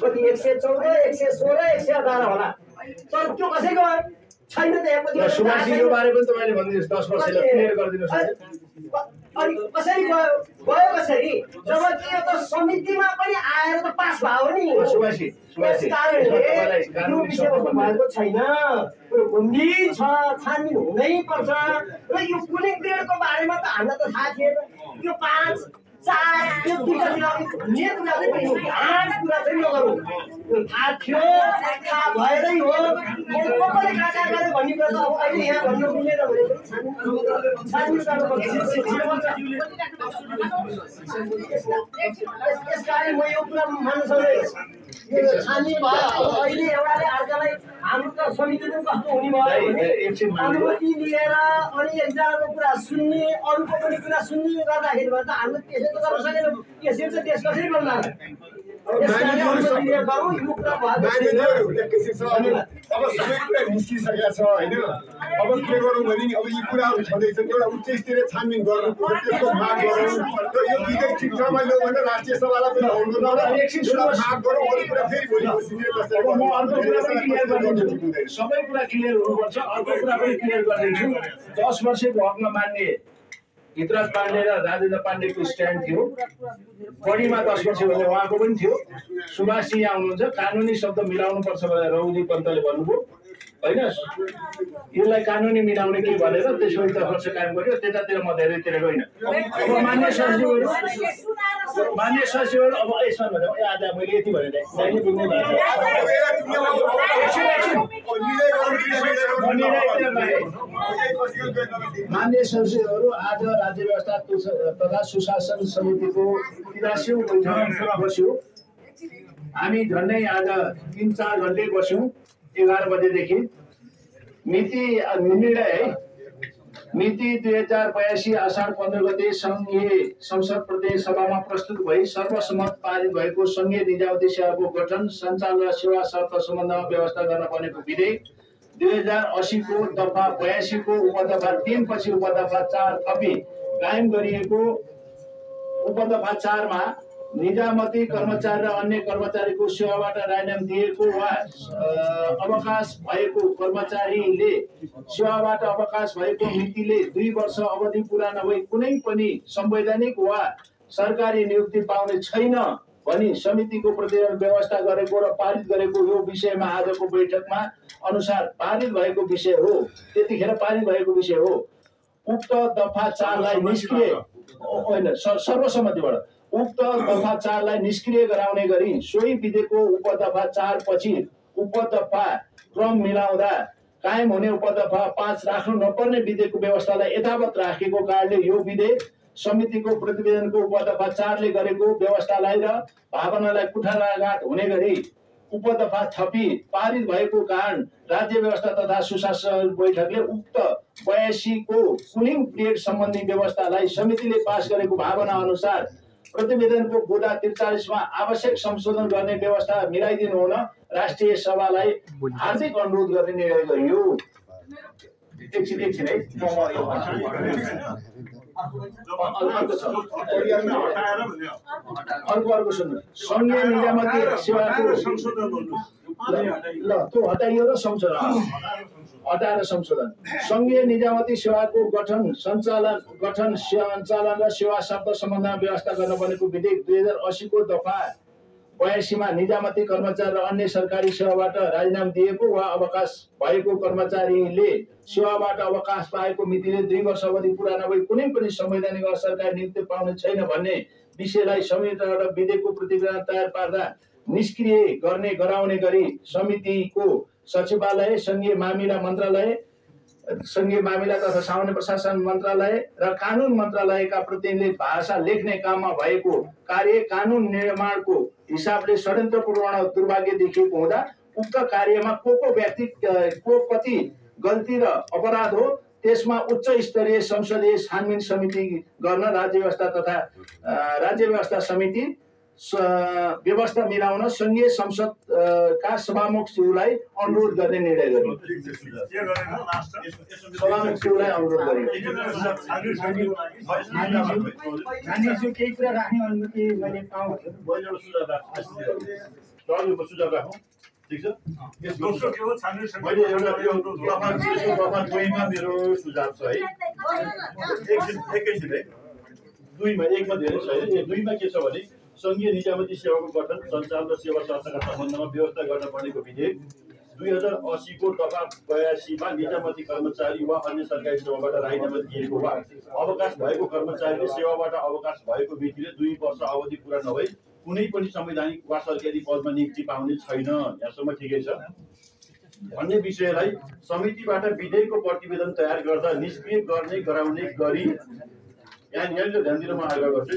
कति 114 116 118 होला तर त्यो कसैको छैन त यहाँ सुभाषजीको बारे पनि तपाईले भन्दिनुहोस् 10 वर्षले क्लियर गरिदिनुहोस् अनि कसरी गयो कसरी जब कि यो त समितिमा पनि आएर त पास भयो नि सुभाषजी कारणले यो विषयवस्तु भएको छैन गम्भीर छ छानबिन हुनै पर्छ र यो कुलिङ पिरियडको बारेमा त हामीलाई त थाहा थिएन यो 5 4 यो दुईटा भन्ने कुरा चाहिँ यो हार्ड कुरा चाहिँ नगरौँ यो थाहा थियो थाहा भएरै हो कसले कहाँ गरे भन्ने कुरा त अब अहिले यहाँ भन्नु मिलेन भने छानबिन यसकारण म यो कुरा मान्न सक्दैन छानबिन भयो अहिले एउटाले अर्कालाई हाम्रो त समितिको कस्तो हुने भयो भने अनुमति लिएर अनि एकजनाको कुरा सुन्ने अरूको पनि कुरा सुन्ने गर्दाखेरि त हामीले त्यसै त गर्न सकेनौँ यसरी त देश कसरी बन्ला अब सबै कुरा निस्किसकेका छ होइन अब के गरौँ भने अब यी कुराहरू छँदैछन् एउटा उच्च स्तरीय छानबिन गर्नुपर्छ त्यसको माग गरौँ र यो विधेयक ठिक रमाइलो भनेर राष्ट्रिय सभालाई पनि माग गरौँ अरू कुरा फेरि भोलि सबै कुरा क्लियर हुनुपर्छ अर्को कुरा पनि क्लियर गरिदिन्छु 10 वर्षको हकमा मान्ने हितराज पाण्डे र राजेन्द्र पाण्डेको स्ट्यान्ड थियो बढीमा 10 वर्ष भने उहाँको पनि थियो सुभाषजी यहाँ हुनुहुन्छ कानुनी शब्द मिलाउनु पर्छ भनेर रौजी पन्तले भन्नुभयो हैन यसलाई कानुनी मिलाउने के भनेर त्यसपछि 10 वर्ष कायम गर्यो त्यतातिर म धेरैतिर गइन अब मान्य सचिवहरू अब यसमा भने आज मैले यति भने दाइले बुझ्नु मान्य सचिवहरू आज राज्य व्यवस्था तथा सुशासन समितिको 83औं बैठकमा बस्यो हामी झन्डै आज 3-4 घण्टे बस्यौं 11 बजेदेखि मिति 2082 आषाढ 15 गते संघीय संसद प्रदेश सभामा प्रस्तुत भई सर्वसम्मत पारित भएको संघीय निजामती सेवाको गठन सञ्चालन र सेवा शर्त सम्बन्धमा व्यवस्था गर्न पर्नेको विधेयक 2080 को दफा 82 को उपदफा 3 पछि उपदफा 4 थपी कायम गरिएको उपदफा 4 मा निजामती कर्मचारी र अन्य कर्मचारीको सेवाबाट राजीनामा दिएको वा अवकाश भएको कर्मचारीले सेवाबाट अवकाश भएको मितिले 2 वर्ष अवधि पूरा नभई कुनै पनि संवैधानिक वा सरकारी नियुक्ति पाउने छैन भनी समितिको प्रतिवेदन व्यवस्था गरेको र पारित गरेको यो विषयमा आजको बैठकमा अनुसार पारित भएको विषय हो त्यतिखेर पारित भएको विषय हो उक्त दफा 4 लाई निष्क्रिय होइन सर्वसम्मतिबाट उक्त दफा 4 लाई निष्क्रिय गराउने गरी सोही विधेयकको उपदफा 4 पछि उपदफा क्रम मिलाउँदा कायम हुने उपदफा 5 राख्नु नपर्ने विधेयकको व्यवस्थालाई यथावत राखेको कारणले यो विधेयक समितिको प्रतिवेदनको उपदफा 4 ले गरेको व्यवस्थालाई र भावनालाई कुठाराघात हुने गरी उपदफा थपी पारित भएको कारण राज्य व्यवस्था तथा सुशासन बैठकले उक्त 82 को कुलिङ पिरियड सम्बन्धी व्यवस्थालाई समितिले पास गरेको भावना अनुसार प्रतिवेदनको बुँदा 43 मा आवश्यक संशोधन गर्ने व्यवस्था मिलाइदिनु हुन राष्ट्रिय सभालाई हार्दिक अनुरोध गर्ने निर्णय गरियो। एकछिन है अर्को सुन्नु संघीय निजामती सेवाको ल त्यो हटाइयो र संशोधन हटाएर संशोधन संघीय निजामती सेवाको गठन सञ्चालन र सेवा शर्त सम्बन्धमा व्यवस्था गर्न पर्नेको विधेयक 2080 को दफा 82 मा निजामती कर्मचारी र अन्य सरकारी सेवाबाट राजीनामा दिएको वा अवकाश भएको कर्मचारीले सेवाबाट अवकाश पाएको मितिले 2 वर्ष अवधि पूरा नभई कुनै पनि संवैधानिक वा सरकारी नियुक्ति पाउने छैन भन्ने विषयलाई संहिताबाट विधेयकको प्रतिवेदन तयार पार्दा निष्क्रिय गर्ने गराउने गरी समितिको सचिवालय संघीय मामिला तथा सामान्य प्रशासन मन्त्रालय र कानुन मन्त्रालयका प्रतिनिधिले भाषा लेख्ने काममा भएको कार्य कानुन निर्माणको हिसाबले षड्यन्त्रपूर्ण दुर्भाग्य देखिएको हुँदा उक्त कार्यमा को व्यक्ति को कति गल्ती र अपराध हो त्यसमा उच्च स्तरीय संसदीय छानबिन समिति गर्न राज्य व्यवस्था समिति व्यवस्था मिलाउन संघीय संसद का सभामुख शिवलाई अनुरोध गर्ने निर्णय गर्यो। सभामुख शिवलाई अनुरोध केही कुरा राख्ने अनुमति मैले पाऊँ यो सुझाव राखौँ ठिक छ दोस्रो के हो छानबिन समिति मैले एउटा यो दफा 2 मा मेरो सुझाव छ है एकैछिन है 2 मा 1 मा धेरै छैन 2 मा के छ भने संघीय निजामती सेवाको गठन सञ्चालन र सेवा संस्थाका सम्बन्धमा व्यवस्था गर्न पर्नेको विधेयक 2080 को दफा 82 मा निजामती कर्मचारी वा अन्य सरकारी सेवाबाट राजीनामा दिएको वा अवकाश भएको कर्मचारीले सेवाबाट अवकाश भएको मितिले 2 वर्ष अवधि पूरा नभई कुनै पनि संवैधानिक वा सरकारी पदमा नियुक्ति पाउने छैन। यहाँसम्म ठिकै छ। अन्य विषयलाई समितिबाट विधेयकको प्रतिवेदन तयार गर्दा निष्क्रिय गर्ने गराउने गरी यहाँ ध्यान दिन म आग्रह गर्छु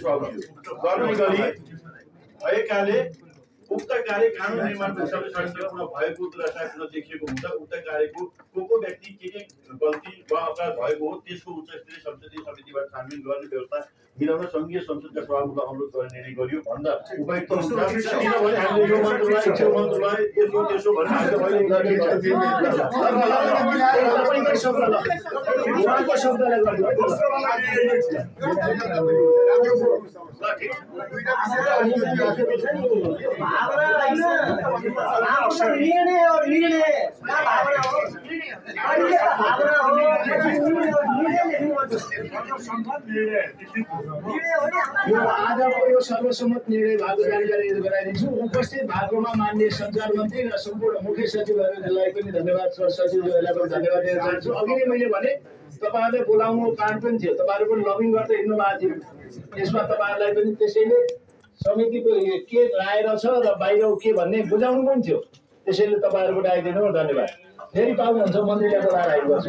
गर्ने गरी भएकाले उक्त कार्य कानुन निर्माणको हिसाबले संस्थागत भएको दृष्टान्त देखिएको हुँदा उक्त कार्यको को व्यक्ति के गल्ती वा अपराध भएको हो त्यसको उच्च स्तरीय संसदीय समितिबाट छानबिन गर्ने व्यवस्था मिलाउन संघीय संसदका सभामुखलाई अनुरोध गर्ने निर्णय गरियो भन्दा उपयुक्त हुन्छ। किनभने हामीले यो मन्त्रलाई त्यसो भनेर आजको यो सर्वसम्मत निर्णय भएको जानकारी गराइदिन्छु। उपस्थित भएकोमा माननीय सञ्चार मन्त्री र सम्पूर्ण मुख्य सचिवहरूलाई पनि धन्यवाद र सचिवहरूलाई पनि धन्यवाद दिन चाहन्छु। अघि नै मैले भने तपाईँहरूले बोलाउनु कारण पनि थियो, तपाईँहरू पनि लबिङ गर्दै हिँड्नु भएको थियो। यसमा तपाईँहरूलाई पनि त्यसैले समितिको के राय रहेछ र बाहिर के भन्ने बुझाउनु पनि थियो, त्यसैले तपाईँहरू पनि आइदिनु। धन्यवाद। फेरि पाउनुहुन्छ मन्त्रीलाई बोलाएर आइदिनुहोस्।